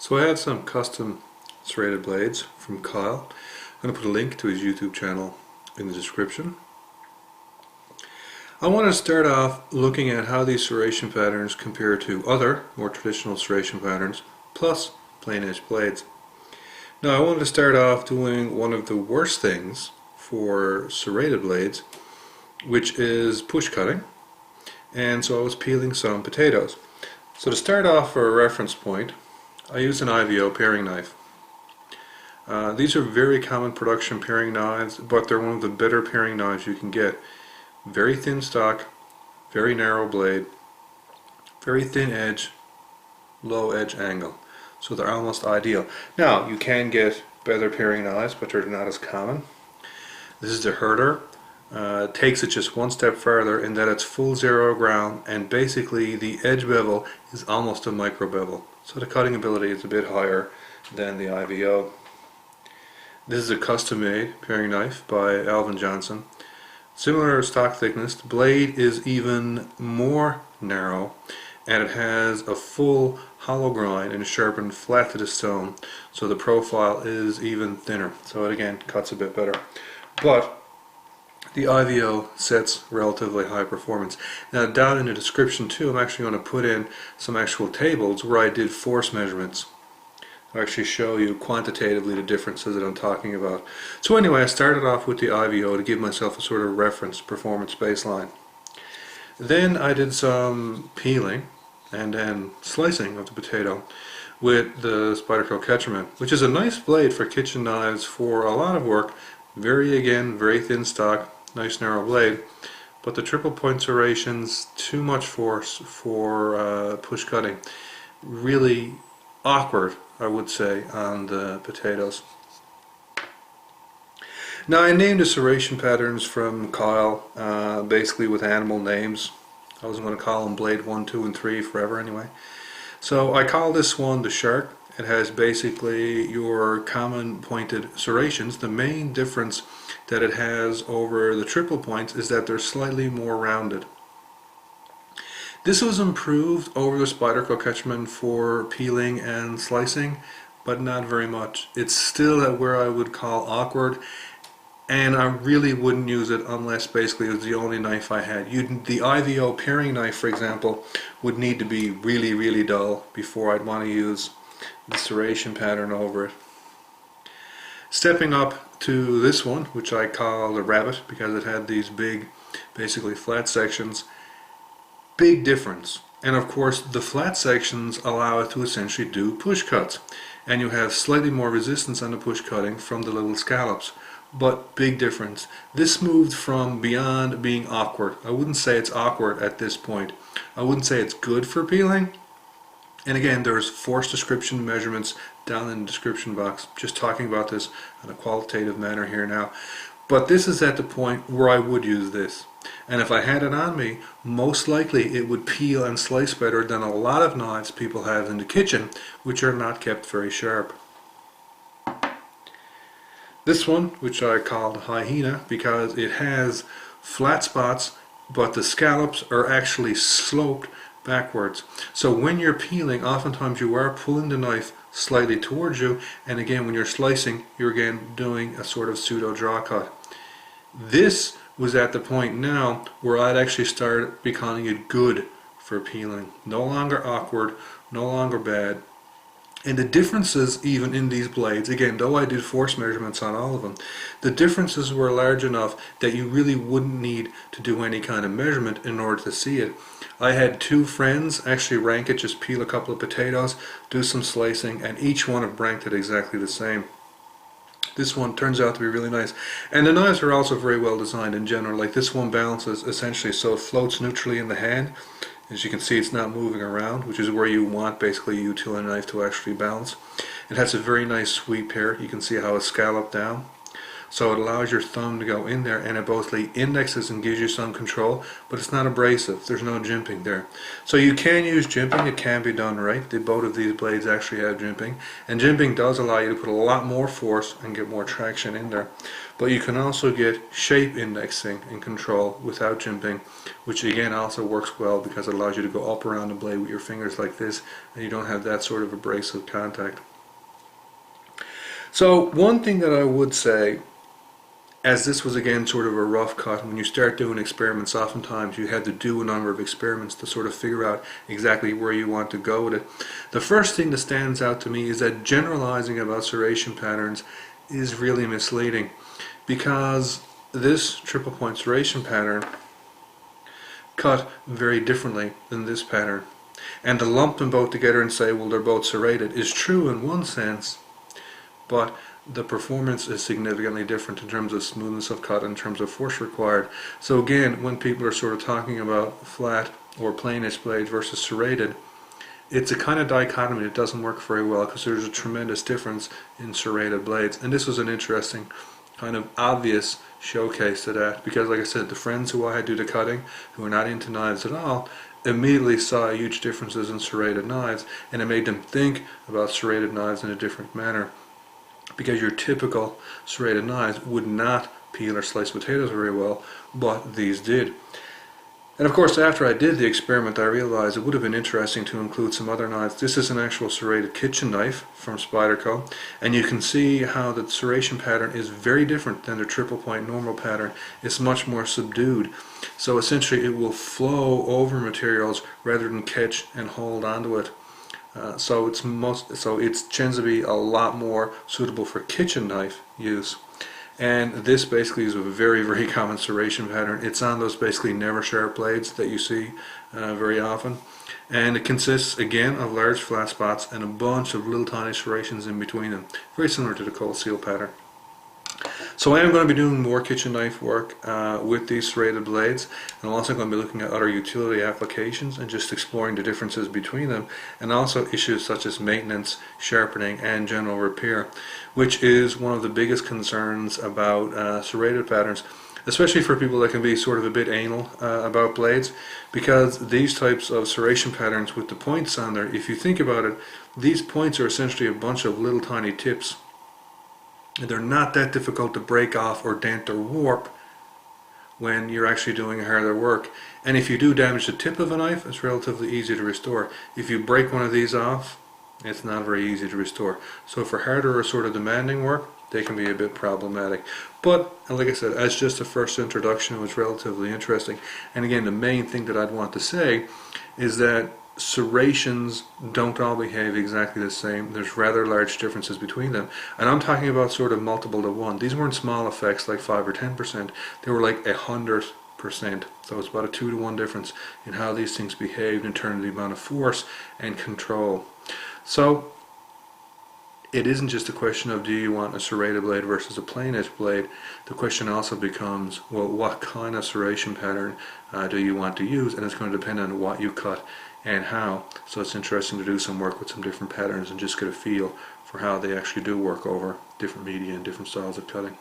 So I have some custom serrated blades from Kyle. I'm going to put a link to his YouTube channel in the description. I want to start off looking at how these serration patterns compare to other more traditional serration patterns plus plain edge blades. Now I wanted to start off doing one of the worst things for serrated blades, which is push cutting, and so I was peeling some potatoes. So to start off for a reference point, I use an IVO paring knife. These are very common production paring knives, but they're one of the better paring knives you can get. Very thin stock, very narrow blade, very thin edge, low edge angle. So they're almost ideal. Now, you can get better paring knives, but they're not as common. This is the Herder. Takes it just one step further in that it's full zero ground, and basically the edge bevel is almost a micro bevel. So the cutting ability is a bit higher than the IVO. This is a custom made paring knife by Alvin Johnson. Similar stock thickness, the blade is even more narrow, and it has a full hollow grind and sharpened flat to the stone, so the profile is even thinner, so it again cuts a bit better. But the IVO sets relatively high performance. Now down in the description too, I'm actually going to put in some actual tables where I did force measurements. I'll actually show you quantitatively the differences that I'm talking about. So anyway, I started off with the IVO to give myself a sort of reference performance baseline. Then I did some peeling and then slicing of the potato with the Spyderco Catcherman, which is a nice blade for kitchen knives for a lot of work. Very thin stock, nice narrow blade, but the triple point serrations, too much force for push cutting. Really awkward, I would say, on the potatoes. Now I named the serration patterns from Kyle basically with animal names. I wasn't going to call them blade 1, 2, and 3 forever anyway. So I call this one the shark. It has basically your common pointed serrations. The main difference that it has over the triple points is that they're slightly more rounded. This was improved over the Spyderco Catcherman for peeling and slicing, but not very much. It's still at where I would call awkward, and I really wouldn't use it unless basically it was the only knife I had. The IVO paring knife, for example, would need to be really dull before I'd want to use the serration pattern over it. Stepping up to this one, which I call the rabbit because it had these big, basically flat sections. Big difference. And of course the flat sections allow it to essentially do push cuts, and you have slightly more resistance on the push cutting from the little scallops, but big difference. This moved from beyond being awkward. I wouldn't say it's awkward at this point. I wouldn't say it's good for peeling. And again, there's force description measurements down in the description box, just talking about this in a qualitative manner here now. But this is at the point where I would use this. And if I had it on me, most likely it would peel and slice better than a lot of knives people have in the kitchen, which are not kept very sharp. This one, which I called Hyena, because it has flat spots, but the scallops are actually sloped backwards. So when you're peeling, oftentimes you are pulling the knife slightly towards you, and again when you're slicing, you're again doing a sort of pseudo draw cut. This was at the point now where I'd actually started becoming it good for peeling. No longer awkward, no longer bad. And the differences even in these blades, again, though I did force measurements on all of them, the differences were large enough that you really wouldn't need to do any kind of measurement in order to see it. I had two friends actually rank it, just peel a couple of potatoes, do some slicing, and each one have ranked it exactly the same. This one turns out to be really nice. And the knives are also very well designed in general. Like this one balances essentially so it floats neutrally in the hand. As you can see, it's not moving around, which is where you want basically a utility knife to actually balance. It has a very nice sweep here. You can see how it's scalloped down. So it allows your thumb to go in there, and it both indexes and gives you some control, but it's not abrasive. There's no jimping there. So you can use jimping. It can be done right. Both of these blades actually have jimping, and jimping does allow you to put a lot more force and get more traction in there. But you can also get shape indexing and control without jimping, which again also works well because it allows you to go up around the blade with your fingers like this, and you don't have that sort of abrasive contact. So one thing that I would say, as this was again sort of a rough cut, when you start doing experiments, oftentimes you have to do a number of experiments to sort of figure out exactly where you want to go with it. The first thing that stands out to me is that generalizing about serration patterns is really misleading, because this triple point serration pattern cut very differently than this pattern. And to lump them both together and say, well, they're both serrated is true in one sense, but the performance is significantly different in terms of smoothness of cut, in terms of force required. So again, when people are sort of talking about flat or plain edge blades versus serrated, it's a kind of dichotomy that doesn't work very well, because there's a tremendous difference in serrated blades. And this was an interesting kind of obvious showcase to that, because like I said, the friends who I had do the cutting, who are not into knives at all, immediately saw huge differences in serrated knives, and it made them think about serrated knives in a different manner, because your typical serrated knives would not peel or slice potatoes very well, but these did. And of course, after I did the experiment, I realized it would have been interesting to include some other knives. This is an actual serrated kitchen knife from Spyderco, and you can see how the serration pattern is very different than the triple point normal pattern. It's much more subdued. So essentially it will flow over materials rather than catch and hold onto it. So it tends to be a lot more suitable for kitchen knife use. And this basically is a very, very common serration pattern. It's on those basically never sharp blades that you see very often. And it consists again of large flat spots and a bunch of little tiny serrations in between them. Very similar to the cold seal pattern. So I am going to be doing more kitchen knife work with these serrated blades, and I'm also going to be looking at other utility applications and just exploring the differences between them, and also issues such as maintenance, sharpening, and general repair, which is one of the biggest concerns about serrated patterns, especially for people that can be sort of a bit anal about blades, because these types of serration patterns with the points on there, if you think about it, these points are essentially a bunch of little tiny tips. They're not that difficult to break off or dent or warp when you're actually doing harder work. And if you do damage the tip of a knife, it's relatively easy to restore. If you break one of these off, it's not very easy to restore. So for harder or sort of demanding work, they can be a bit problematic. But like I said, as just a first introduction, it was relatively interesting. And again, the main thing that I'd want to say is that serrations don't all behave exactly the same. There's rather large differences between them, and I'm talking about sort of multiple to one. These weren't small effects like 5 or 10%, they were like 100%. So it's about a 2 to 1 difference in how these things behaved in terms of the amount of force and control. So it isn't just a question of do you want a serrated blade versus a plain edge blade. The question also becomes, well, what kind of serration pattern do you want to use, and it's going to depend on what you cut and how. So it's interesting to do some work with some different patterns and just get a feel for how they actually do work over different media and different styles of cutting.